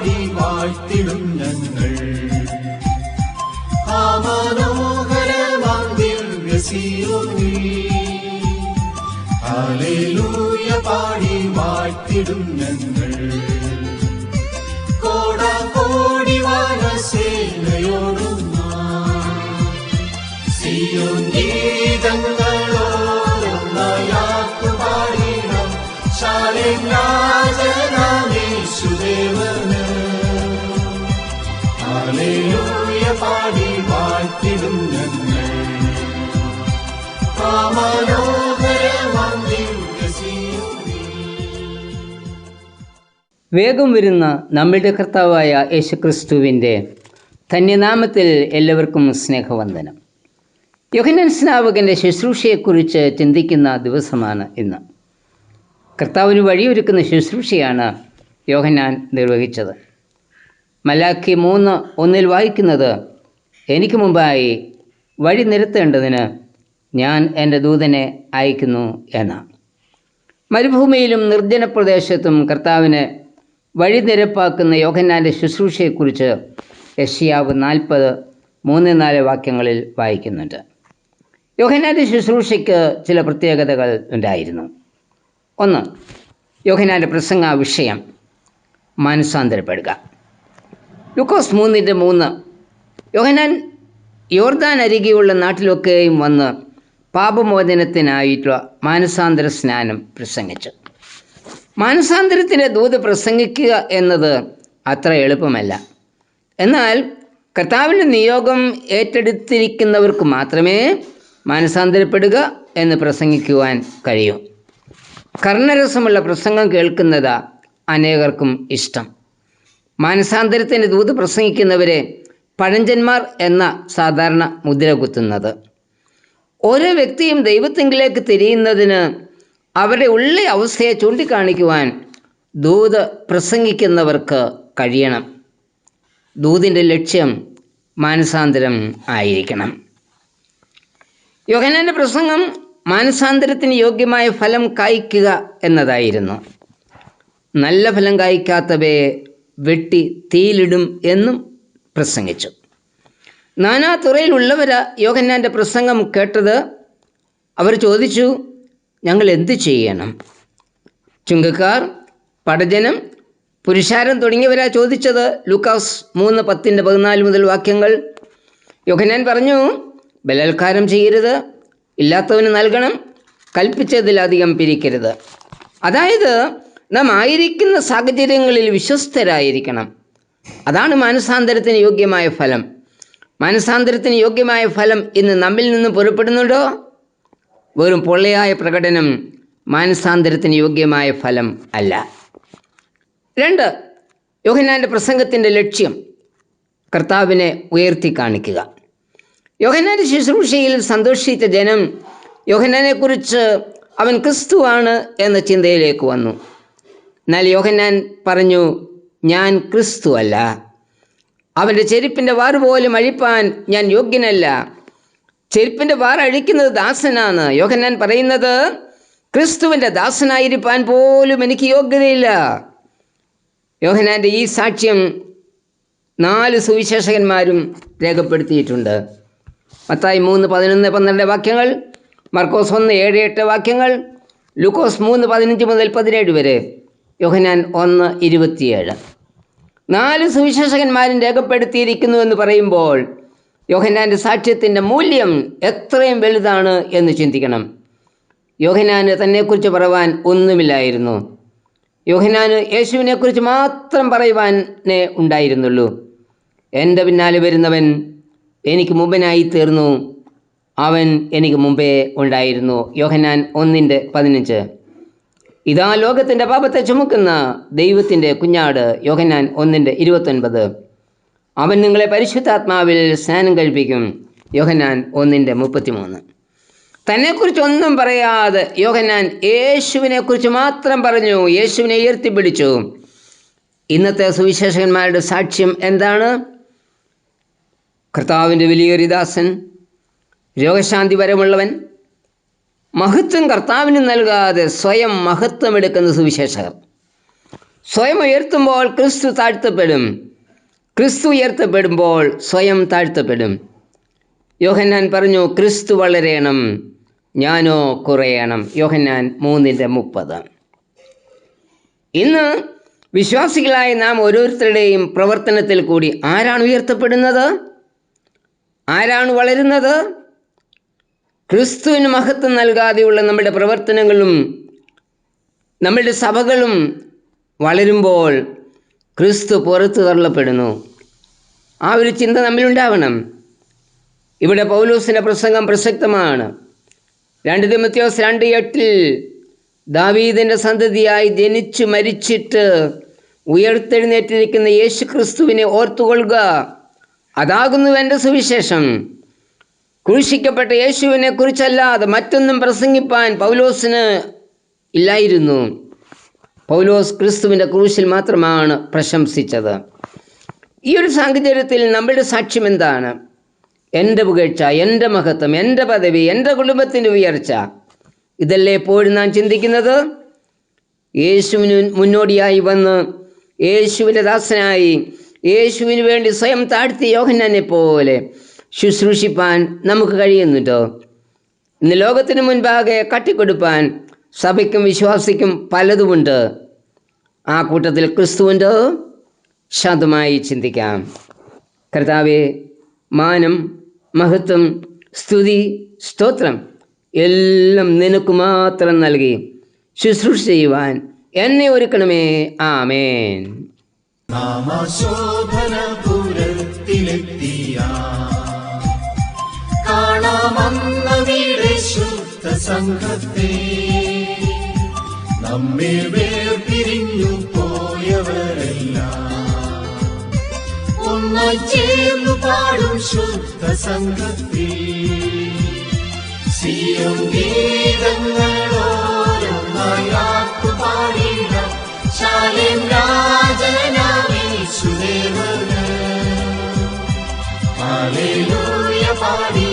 പാടി വാഴ്ത്തിടും ഞങ്ങൾ. ആ മനോഹരമാം ദിവ്യസീയോനിൽ ഹല്ലേലൂയ പാടി വാഴ്ത്തിടും ഞങ്ങൾ. കോടാകോടി വാനസേനയോടും സിയോൻ ഗീതങ്ങളോടൊന്നായാക്കു പാടിടാം. ശാലേം രാജനാമേശുദേവന് ഹല്ലേലൂയ പാടി വാഴ്ത്തിടും ഞങ്ങൾ. ആ മനോഹരമാം ദിവ്യസീയോനിൽ. വേഗം വരുന്ന നമ്മളുടെ കർത്താവായ യേശുക്രിസ്തുവിൻ്റെ ധന്യനാമത്തിൽ എല്ലാവർക്കും സ്നേഹവന്ദനം. യോഹന്നാൻ സ്നാപകൻ്റെ ശുശ്രൂഷയെക്കുറിച്ച് ചിന്തിക്കുന്ന ദിവസമാണ് ഇന്ന്. കർത്താവിന് വഴിയൊരുക്കുന്ന ശുശ്രൂഷയാണ് യോഹന്നാൻ നിർവഹിച്ചത്. മലാക്കി 3:1 വായിക്കുന്നത്, എനിക്ക് മുമ്പായി വഴി നിരത്തേണ്ടതിന് ഞാൻ എൻ്റെ ദൂതനെ അയക്കുന്നു എന്നാണ്. മരുഭൂമിയിലും നിർജ്ജന പ്രദേശത്തും കർത്താവിനെ വഴി നിരപ്പാക്കുന്ന യോഹന്നാൻ്റെ ശുശ്രൂഷയെക്കുറിച്ച് യെശയ്യാവ് 40:3-4 വാക്യങ്ങളിൽ വായിക്കുന്നുണ്ട്. യോഹന്നാൻ്റെ ശുശ്രൂഷയ്ക്ക് ചില പ്രത്യേകതകൾ ഉണ്ടായിരുന്നു. ഒന്ന്, യോഹന്നാൻ്റെ പ്രസംഗ വിഷയം മാനസാന്തരപ്പെടുക. ലൂക്കോസ് 3:3 യോഹന്നാൻ യോർദാൻ അരികെയുള്ള നാട്ടിലൊക്കെയും വന്ന് പാപമോചനത്തിനായിട്ടുള്ള മാനസാന്തര സ്നാനം പ്രസംഗിച്ചു. മാനസാന്തരത്തിൻ്റെ ദൂത് പ്രസംഗിക്കുക എന്നത് അത്ര എളുപ്പമല്ല. എന്നാൽ കർത്താവിൻ്റെ നിയോഗം ഏറ്റെടുത്തിരിക്കുന്നവർക്ക് മാത്രമേ മാനസാന്തരപ്പെടുക എന്ന് പ്രസംഗിക്കുവാൻ കഴിയൂ. കർണരസമുള്ള പ്രസംഗം കേൾക്കുന്നത് അനേകർക്കും ഇഷ്ടം. മാനസാന്തരത്തിൻ്റെ ദൂത് പ്രസംഗിക്കുന്നവരെ പഴഞ്ചന്മാർ എന്ന സാധാരണ മുദ്ര കുത്തുന്നത്. ഓരോ വ്യക്തിയും ദൈവത്തിങ്കിലേക്ക് തിരിയുന്നതിന് അവരുടെ ഉള്ള അവസ്ഥയെ ചൂണ്ടിക്കാണിക്കുവാൻ ദൂത് പ്രസംഗിക്കുന്നവർക്ക് കഴിയണം. ദൂതിൻ്റെ ലക്ഷ്യം മാനസാന്തരം ആയിരിക്കണം. യോഹന്നാൻ്റെ പ്രസംഗം മാനസാന്തരത്തിന് യോഗ്യമായ ഫലം കായ്ക്കുക എന്നതായിരുന്നു. നല്ല ഫലം കായ്ക്കാത്തവയെ വെട്ടി തീയിലിടും എന്നും പ്രസംഗിച്ചു. നാനാ തുറയിലുള്ളവരാ യോഹന്നാൻ്റെ പ്രസംഗം കേട്ടത്. അവർ ചോദിച്ചു, ഞങ്ങൾ എന്ത് ചെയ്യണം? ചുങ്കക്കാർ, പടജനം, പുരുഷാരം തുടങ്ങിയവരാ ചോദിച്ചത്. ലൂക്കോസ് 3:10-14 വാക്യങ്ങൾ. യോഹന്നാൻ പറഞ്ഞു, ബലാത്കാരം ചെയ്യരുത്, ഇല്ലാത്തവന് നൽകണം, കൽപ്പിച്ചതിലധികം പിരിക്കരുത്. അതായത് നാം ആയിരിക്കുന്ന സാഹചര്യങ്ങളിൽ വിശ്വസ്തരായിരിക്കണം. അതാണ് മാനസാന്തരത്തിന് യോഗ്യമായ ഫലം. മാനസാന്തരത്തിന് യോഗ്യമായ ഫലം ഇന്ന് നമ്മിൽ നിന്ന് പുറപ്പെടുന്നുണ്ടോ? വെറും പൊള്ളയായ പ്രകടനം മാനസാന്തരത്തിന് യോഗ്യമായ ഫലം അല്ല. 2, യോഹന്നാൻ്റെ പ്രസംഗത്തിൻ്റെ ലക്ഷ്യം കർത്താവിനെ ഉയർത്തി കാണിക്കുക. യോഹന്നാൻ്റെ ശുശ്രൂഷയിൽ സന്തോഷിച്ച ജനം യോഹന്നാനെക്കുറിച്ച് അവൻ ക്രിസ്തുവാണ് എന്ന ചിന്തയിലേക്ക് വന്നു. എന്നാൽ യോഹന്നാൻ പറഞ്ഞു, ഞാൻ ക്രിസ്തു അല്ല, അവൻ്റെ ചെരുപ്പിൻ്റെ വാറ് പോലും അഴിപ്പാൻ ഞാൻ യോഗ്യനല്ല. ചെരുപ്പിൻ്റെ വാറ് അഴിക്കുന്നത് ദാസനാണ്. യോഹന്നാൻ പറയുന്നത്, ക്രിസ്തുവിൻ്റെ ദാസനായിരിക്കാൻ പോലും എനിക്ക് യോഗ്യതയില്ല. യോഹന്നാൻ്റെ ഈ സാക്ഷ്യം 4 സുവിശേഷകന്മാരും രേഖപ്പെടുത്തിയിട്ടുണ്ട്. മത്തായി 3:11-12 വാക്യങ്ങൾ, മർക്കോസ് 1:7-8 വാക്യങ്ങൾ, ലൂക്കോസ് 3:15-17 വരെ, യോഹന്നാൻ 1:27. 4 സുവിശേഷകന്മാരും രേഖപ്പെടുത്തിയിരിക്കുന്നു എന്ന് പറയുമ്പോൾ യോഹന്നാൻ്റെ സാക്ഷ്യത്തിൻ്റെ മൂല്യം എത്രയും വലുതാണ് എന്ന് ചിന്തിക്കണം. യോഹന്നാന് തന്നെക്കുറിച്ച് പറയുവാൻ ഒന്നുമില്ലായിരുന്നു. യോഹന്നാന് യേശുവിനെക്കുറിച്ച് മാത്രം പറയുവാനേ ഉണ്ടായിരുന്നുള്ളൂ. എൻ്റെ പിന്നാലെ വരുന്നവൻ എനിക്ക് മുമ്പനായി തീർന്നു, അവൻ എനിക്ക് മുമ്പേ ഉണ്ടായിരുന്നു. യോഹന്നാൻ 1:15. ഇതാ ലോകത്തിൻ്റെ പാപത്തെ ചുമക്കുന്ന ദൈവത്തിൻ്റെ കുഞ്ഞാട്. യോഹന്നാൻ 1:29. അവൻ നിങ്ങളെ പരിശുദ്ധാത്മാവിൽ സ്നാനം കഴിപ്പിക്കും. യോഹന്നാൻ 1:33. തന്നെക്കുറിച്ചൊന്നും പറയാതെ യോഹന്നാൻ യേശുവിനെക്കുറിച്ച് മാത്രം പറഞ്ഞു, യേശുവിനെ ഉയർത്തിപ്പിടിച്ചു. ഇന്നത്തെ സുവിശേഷകന്മാരുടെ സാക്ഷ്യം എന്താണ്? കർത്താവിൻ്റെ വലിയൊരു ദാസൻ, രോഗശാന്തി വരമുള്ളവൻ, മഹത്വം കർത്താവിന് നൽകാതെ സ്വയം മഹത്വം എടുക്കുന്ന സുവിശേഷകർ. സ്വയം ഉയർത്തുമ്പോൾ ക്രിസ്തു താഴ്ത്തപ്പെടും, ക്രിസ്തു ഉയർത്തപ്പെടുമ്പോൾ സ്വയം താഴ്ത്തപ്പെടും. യോഹന്നാൻ പറഞ്ഞു, ക്രിസ്തു വളരേണം, ഞാനോ കുറയണം. യോഹന്നാൻ 3:30. ഇന്ന് വിശ്വാസികളായ നാം ഓരോരുത്തരുടെയും പ്രവർത്തനത്തിൽ കൂടി ആരാണ് ഉയർത്തപ്പെടുന്നത്? ആരാണ് വളരുന്നത്? ക്രിസ്തുവിന് മഹത്വം നൽകാതെയുള്ള നമ്മുടെ പ്രവർത്തനങ്ങളും നമ്മുടെ സഭകളും വളരുമ്പോൾ ക്രിസ്തു പുറത്തു തള്ളപ്പെടുന്നു. ആ ഒരു ചിന്ത നമ്മിലുണ്ടാവണം. ഇവിടെ പൗലോസിൻ്റെ പ്രസംഗം പ്രസക്തമാണ്. 2 തിമോഥെയോസ് 2:8 ദാവീദിൻ്റെ സന്തതിയായി ജനിച്ചു മരിച്ചിട്ട് ഉയർത്തെഴുന്നേറ്റിരിക്കുന്ന യേശു ക്രിസ്തുവിനെ ഓർത്തുകൊള്ളുക, അതാകുന്നു എൻ്റെ സുവിശേഷം. ക്രൂശിക്കപ്പെട്ട യേശുവിനെ കുറിച്ചല്ലാതെ മറ്റൊന്നും പ്രസംഗിപ്പാൻ പൗലോസിന് ഇല്ലായിരുന്നു. പൗലോസ് ക്രിസ്തുവിൻ്റെ ക്രൂശിൽ മാത്രമാണ് പ്രശംസിച്ചത്. ഈ ഒരു സാഹചര്യത്തിൽ നമ്മുടെ സാക്ഷ്യം എന്താണ്? എൻ്റെ പുകഴ്ച, എൻ്റെ മഹത്വം, എൻ്റെ പദവി, എൻ്റെ കുടുംബത്തിൻ്റെ ഉയർച്ച, ഇതല്ലേ എപ്പോഴും നാം ചിന്തിക്കുന്നത്? യേശുവിന് മുന്നോടിയായി വന്ന് യേശുവിൻ്റെ ദാസനായി യേശുവിന് വേണ്ടി സ്വയം താഴ്ത്തി യോഹന്നാനെ പോലെ ശുശ്രൂഷിപ്പാൻ നമുക്ക് കഴിയുന്നുണ്ടോ? ഇന്ന് ലോകത്തിന് മുൻപാകെ കട്ടിക്കൊടുപ്പാൻ സഭയ്ക്കും വിശ്വാസിക്കും പലതുമുണ്ട്. ആ കൂട്ടത്തിൽ ക്രിസ്തുവിൻ്റെ ശാന്തമായി ചിന്തിക്കാം. കർത്താവേ, മാനം, മഹത്വം, സ്തുതി, സ്തോത്രം എല്ലാം നിനക്ക് മാത്രം നൽകി ശുശ്രൂഷ ചെയ്യുവാൻ എന്നെ ഒരുക്കണമേ. ആമേൻ. നാമശോഭനപുരത്തിലെത്തിയ കാണാമന്നവിടെ ശുദ്ധ സംഘത്തെ, നമ്മെ വേർപിരിഞ്ഞു പോയവരെല്ലാം ഒന്നായി ചേർന്നു പാടും ശുദ്ധ സംഘത്തെ. സിയോൻ ഗീതങ്ങളോരൊന്നായി ആർത്തുപാടിടാം, ശാലേം രാജനാമേശുദേവന് ഹല്ലേലൂയ പാടി